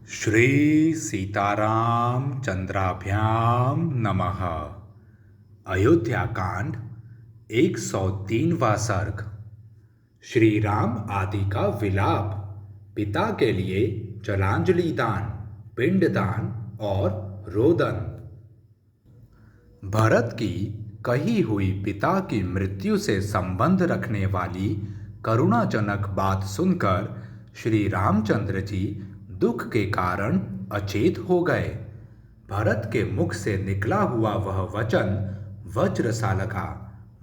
श्री सीताराम चंद्राभ्याम नमः। अयोध्या कांड 103वां सर्ग। श्री राम आदि का विलाप, पिता के लिए जलांजलि दान, पिंडदान और रोदन। भरत की कही हुई पिता की मृत्यु से संबंध रखने वाली करुणाजनक बात सुनकर श्री रामचंद्र जी दुख के कारण अचेत हो गए। भरत के मुख से निकला हुआ वह वचन वज्र सा लगा,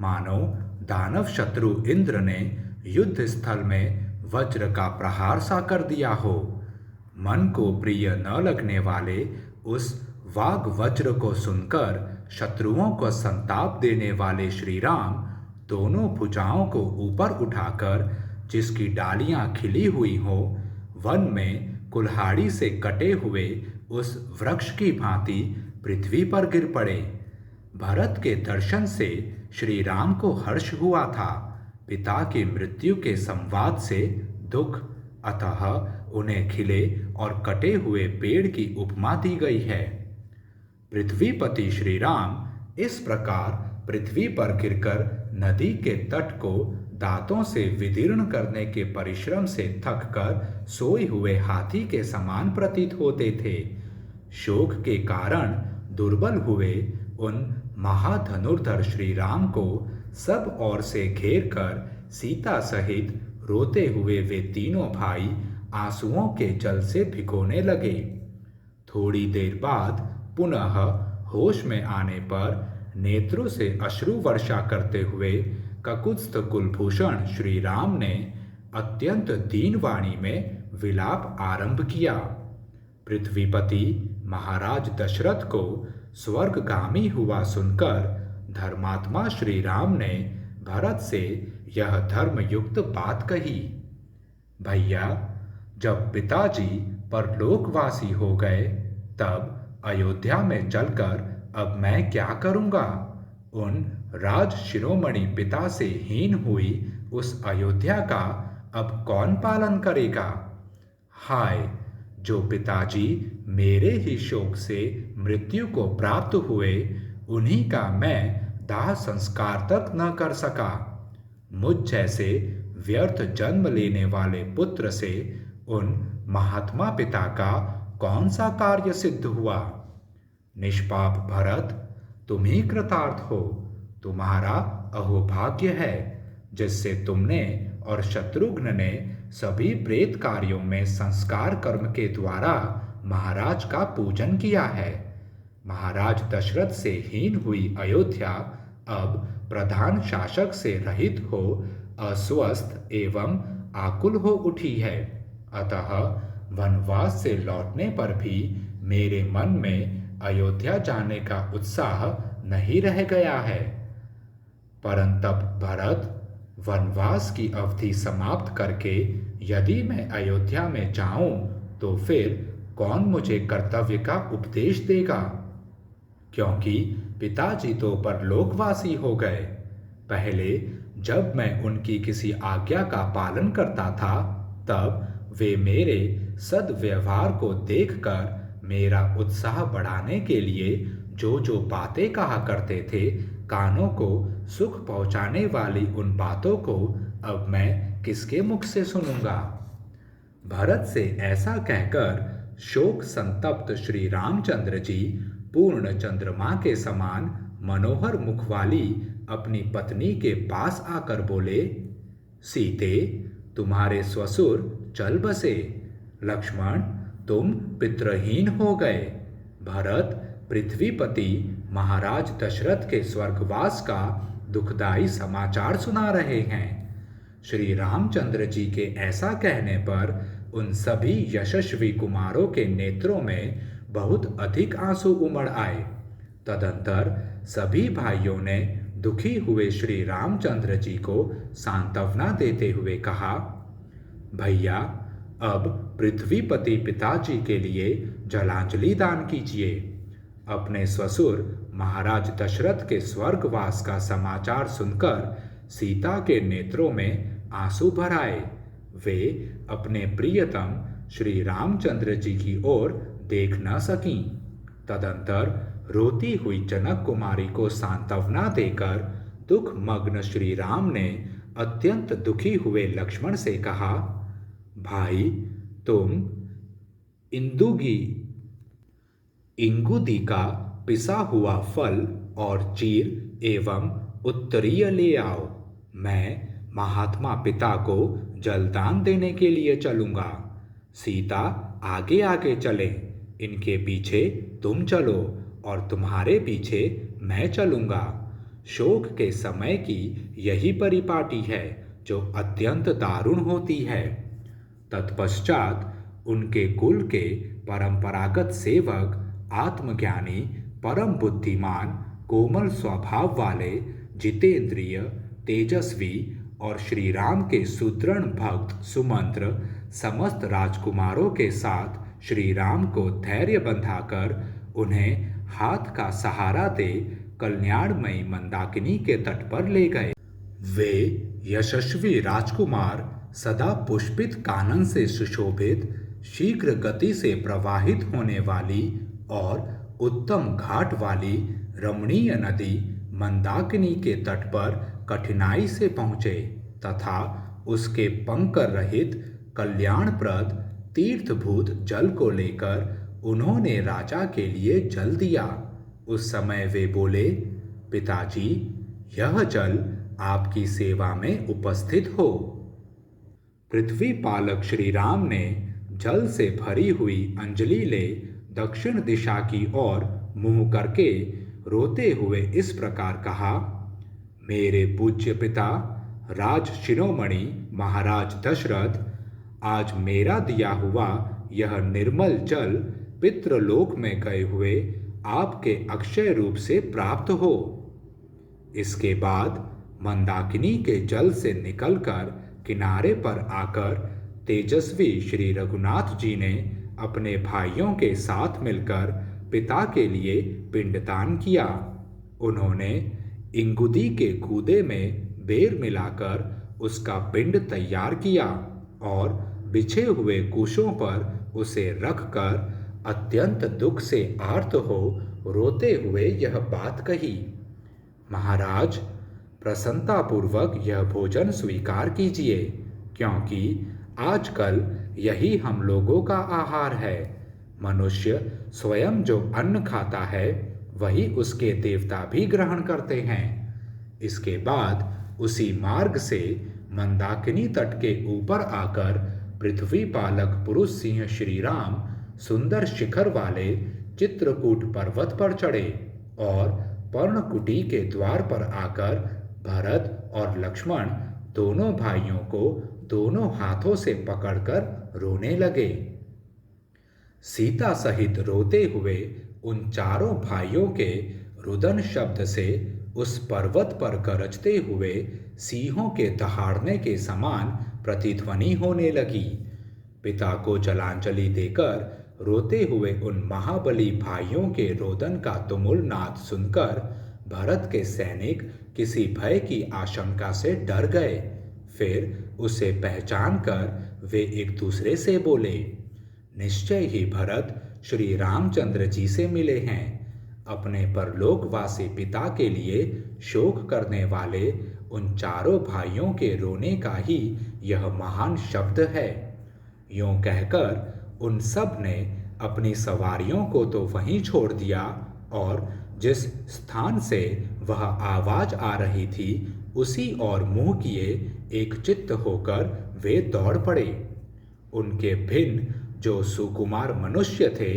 मानो दानव शत्रु इंद्र ने युद्ध स्थल में वज्र का प्रहार सा कर दिया हो। मन को प्रिय न लगने वाले उस वाग वज्र को सुनकर शत्रुओं को संताप देने वाले श्री राम दोनों भुजाओं को ऊपर उठाकर जिसकी डालियां खिली हुई हो, वन में कुल्हाड़ी से कटे हुए उस वृक्ष की भांति पृथ्वी पर गिर पड़े। भरत के दर्शन से श्री राम को हर्ष हुआ था, पिता की मृत्यु के संवाद से दुख, अतः उन्हें खिले और कटे हुए पेड़ की उपमा दी गई है। पृथ्वीपति श्री राम इस प्रकार पृथ्वी पर गिरकर नदी के तट को दांतों से विदीर्ण करने के परिश्रम से थककर सोए हुए हाथी के समान प्रतीत होते थे। शोक के कारण दुर्बल हुए उन महाधनुर्धर श्री राम को सब ओर से घेर कर सीता सहित रोते हुए वे तीनों भाई आंसुओं के जल से भिगोने लगे। थोड़ी देर बाद पुनः होश में आने पर नेत्रों से अश्रु वर्षा करते हुए ककुत्स्थ कुलभूषण श्री राम ने अत्यंत दीन वाणी में विलाप आरंभ किया। पृथ्वीपति महाराज दशरथ को स्वर्गगामी हुआ सुनकर धर्मात्मा श्री राम ने भरत से यह धर्मयुक्त बात कही। भैया, जब पिताजी परलोकवासी हो गए तब अयोध्या में चलकर अब मैं क्या करूंगा? उन राज शिरोमणि पिता से हीन हुई उस अयोध्या का अब कौन पालन करेगा? हाय, जो पिताजी मेरे ही शोक से मृत्यु को प्राप्त हुए, उन्हीं का मैं दाह संस्कार तक न कर सका। मुझ जैसे व्यर्थ जन्म लेने वाले पुत्र से उन महात्मा पिता का कौन सा कार्य सिद्ध हुआ? निष्पाप भरत, तुम ही कृतार्थ हो। तुम्हारा अहोभाग्य है जिससे तुमने और शत्रुघ्न ने सभी प्रेत कार्यों में संस्कार कर्म के द्वारा महाराज का पूजन किया है। महाराज दशरथ से हीन हुई अयोध्या अब प्रधान शासक से रहित हो अस्वस्थ एवं आकुल हो उठी है। अतः वनवास से लौटने पर भी मेरे मन में अयोध्या जाने का उत्साह नहीं रह गया है। परंतप भरत, वनवास की अवधि समाप्त करके यदि मैं अयोध्या में जाऊं तो फिर कौन मुझे कर्तव्य का उपदेश देगा? क्योंकि पिताजी तो परलोकवासी हो गए। पहले जब मैं उनकी किसी आज्ञा का पालन करता था तब वे मेरे सद्व्यवहार को देखकर मेरा उत्साह बढ़ाने के लिए जो जो बातें कहा करते थे, कानों को सुख पहुंचाने वाली उन बातों को अब मैं किसके मुख से सुनूंगा? भरत से ऐसा कहकर शोक संतप्त श्री रामचंद्र जी पूर्ण चंद्रमा के समान मनोहर मुख वाली अपनी पत्नी के पास आकर बोले, सीते, तुम्हारे ससुर चल बसे। लक्ष्मण, तुम पितृहीन हो गए। भरत, पृथ्वीपति महाराज दशरथ के स्वर्गवास का दुखदाई समाचार सुना रहे हैं। श्री रामचंद्र जी के ऐसा कहने पर उन सभी यशस्वी कुमारों के नेत्रों में बहुत अधिक आंसू उमड़ आए। तदंतर सभी भाइयों ने दुखी हुए श्री रामचंद्र जी को सांत्वना देते हुए कहा, भैया, अब पृथ्वीपति पिताजी के लिए जलांजलि दान कीजिए। अपने ससुर महाराज दशरथ के स्वर्गवास का समाचार सुनकर सीता के नेत्रों में आंसू भर आए। वे अपने प्रियतम श्री रामचंद्र जी की ओर देख न सकीं। तदंतर रोती हुई जनक कुमारी को सांत्वना देकर दुख मग्न श्री राम ने अत्यंत दुखी हुए लक्ष्मण से कहा, भाई, तुम इंदुगी इंगुदी का पिसा हुआ फल और चीर एवं उत्तरीय ले आओ। मैं महात्मा पिता को जलदान देने के लिए चलूंगा। सीता आगे आगे चले, इनके पीछे तुम चलो और तुम्हारे पीछे मैं चलूंगा। शोक के समय की यही परिपाटी है जो अत्यंत दारुण होती है। तत्पश्चात उनके कुल के परंपरागत सेवक, आत्मज्ञानी, परम बुद्धिमान, कोमल स्वभाव वाले, जितेंद्रिय, तेजस्वी और श्री राम के सुदृढ़ भक्त सुमंत्र समस्त राजकुमारों के साथ श्री राम को धैर्य बंधाकर उन्हें हाथ का सहारा दे कल्याणमयी मंदाकिनी के तट पर ले गए। वे यशस्वी राजकुमार सदा पुष्पित कानन से सुशोभित, शीघ्र गति से प्रवाहित होने वाली और उत्तम घाट वाली रमणीय नदी मंदाकिनी के तट पर कठिनाई से पहुँचे तथा उसके पंकर रहित कल्याणप्रद तीर्थभूत जल को लेकर उन्होंने राजा के लिए जल दिया। उस समय वे बोले, पिताजी, यह जल आपकी सेवा में उपस्थित हो। पृथ्वी पालक श्री राम ने जल से भरी हुई अंजलि ले दक्षिण दिशा की ओर मुंह करके रोते हुए इस प्रकार कहा, मेरे पूज्य पिता राज शिरोमणि महाराज दशरथ, आज मेरा दिया हुआ यह निर्मल जल पितृलोक में गए हुए आपके अक्षय रूप से प्राप्त हो। इसके बाद मंदाकिनी के जल से निकलकर किनारे पर आकर तेजस्वी श्री रघुनाथ जी ने अपने भाइयों के साथ मिलकर पिता के लिए पिंडदान किया। उन्होंने इंगुदी के कूदे में बेर मिलाकर उसका पिंड तैयार किया और बिछे हुए कुशों पर उसे रखकर अत्यंत दुख से आर्त हो रोते हुए यह बात कही, महाराज, प्रसन्नतापूर्वक यह भोजन स्वीकार कीजिए, क्योंकि आजकल यही हम लोगों का आहार है। मनुष्य स्वयं जो अन्न खाता है वही उसके देवता भी ग्रहण करते हैं। इसके बाद उसी मार्ग से मंदाकिनी तट के ऊपर आकर पृथ्वी पालक पुरुष सिंह श्री राम सुंदर शिखर वाले चित्रकूट पर्वत पर चढ़े और पर्णकुटी के द्वार पर आकर भरत और लक्ष्मण दोनों भाइयों को दोनों हाथों से पकड़कर रोने लगे। सीता सहित रोते हुए उन चारों भाइयों के रुदन शब्द से उस पर्वत पर गरजते हुए सिंहों के दहाड़ने के समान प्रतिध्वनि होने लगी। पिता को जलांजलि देकर रोते हुए उन महाबली भाइयों के रोदन का तुमुल नाद सुनकर भरत के सैनिक किसी भय की आशंका से डर गए। फिर उसे पहचान कर वे एक दूसरे से बोले, निश्चय ही भरत श्री रामचंद्र जी से मिले हैं। अपने परलोकवासी पिता के लिए शोक करने वाले उन चारों भाइयों के रोने का ही यह महान शब्द है। यूं कहकर उन सब ने अपनी सवारियों को तो वहीं छोड़ दिया और जिस स्थान से वह आवाज आ रही थी उसी ओर मुंह किए एक चित्त होकर वे दौड़ पड़े। उनके भिन्न जो सुकुमार मनुष्य थे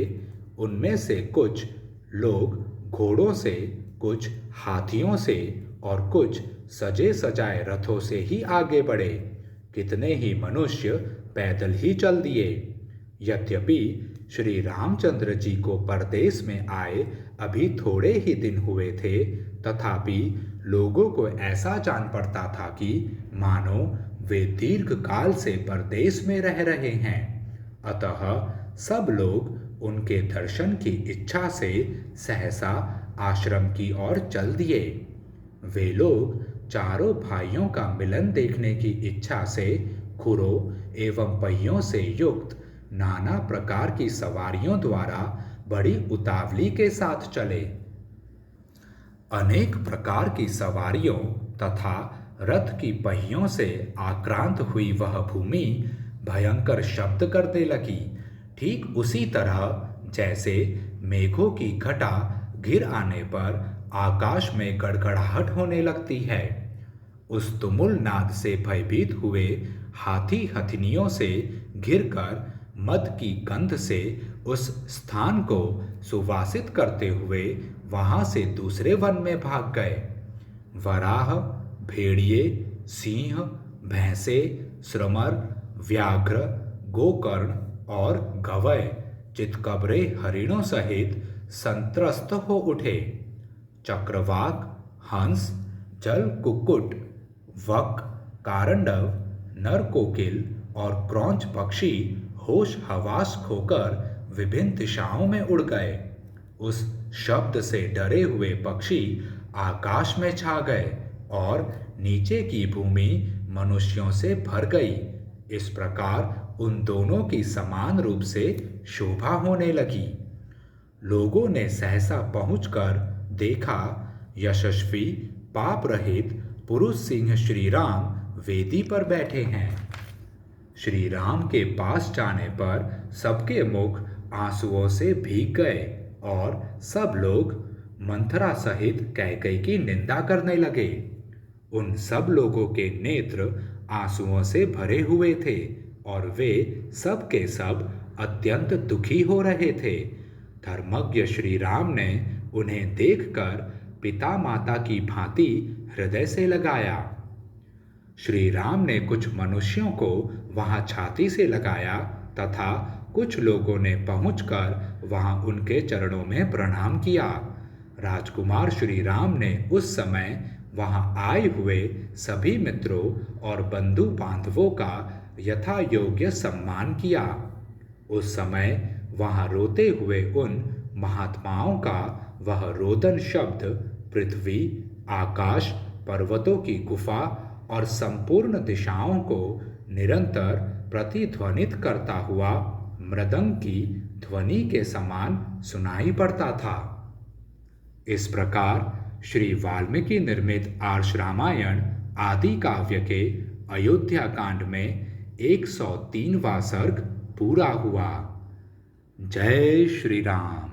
उनमें से कुछ लोग घोड़ों से, कुछ हाथियों से और कुछ सजे सजाए रथों से ही आगे बढ़े। कितने ही मनुष्य पैदल ही चल दिए। यद्यपि श्री रामचंद्र जी को परदेश में आए अभी थोड़े ही दिन हुए थे, तथापि लोगों को ऐसा जान पड़ता था कि मानो वे दीर्घ काल से परदेश में रह रहे हैं। अतः सब लोग उनके दर्शन की इच्छा से सहसा आश्रम की ओर चल दिए। वे लोग चारों भाइयों का मिलन देखने की इच्छा से खुरों एवं पहियों से युक्त नाना प्रकार की सवारियों द्वारा बड़ी उतावली के साथ चले। अनेक प्रकार की सवारियों तथा रथ की पहियों से आक्रांत हुई वह भूमि भयंकर शब्द करने लगी, ठीक उसी तरह जैसे मेघों की घटा गिर आने पर आकाश में गड़गड़ाहट होने लगती है। उस तुमुल नाद से भयभीत हुए हाथी हथनियों से घिरकर मद की गंध से उस स्थान को सुवासित करते हुए वहां से दूसरे वन में भाग गए। वराह, भेड़िए, सिंह, भैंसे, श्रमर, व्याघ्र, गोकर्ण और गवय चितकबरे हरिणों सहित संत्रस्त हो उठे। चक्रवाक, हंस, जल कुक्कुट, वक, कारंडव, नर कोकिल और क्रौंच पक्षी होश हवास खोकर विभिन्न दिशाओं में उड़ गए। उस शब्द से डरे हुए पक्षी आकाश में छा गए और नीचे की भूमि मनुष्यों से भर गई। इस प्रकार उन दोनों की समान रूप से शोभा होने लगी। लोगों ने सहसा पहुंचकर देखा, यशस्वी पाप रहित पुरुष सिंह श्री राम वेदी पर बैठे हैं। श्री राम के पास जाने पर सबके मुख आंसुओं से भीग गए और सब लोग मंथरा सहित कैकेयी की निंदा करने लगे। उन सब लोगों के नेत्र आंसुओं से भरे हुए थे और वे सब के सब अत्यंत दुखी हो रहे थे। धर्मज्ञ श्री राम ने उन्हें देखकर पिता माता की भांति हृदय से लगाया। श्री राम ने कुछ मनुष्यों को वहां छाती से लगाया तथा कुछ लोगों ने पहुंचकर वहां उनके चरणों में प्रणाम किया। राजकुमार श्री राम ने उस समय वहां आए हुए सभी मित्रों और बंधु बांधवों का यथा योग्य सम्मान किया। उस समय वहां रोते हुए उन महात्माओं का वह रोदन शब्द पृथ्वी, आकाश, पर्वतों की गुफा और संपूर्ण दिशाओं को निरंतर प्रतिध्वनित करता हुआ मृदंग की ध्वनि के समान सुनाई पड़ता था। इस प्रकार श्री वाल्मीकि निर्मित आर्ष रामायण आदि काव्य के अयोध्या कांड में 103वां सर्ग पूरा हुआ। जय श्री राम।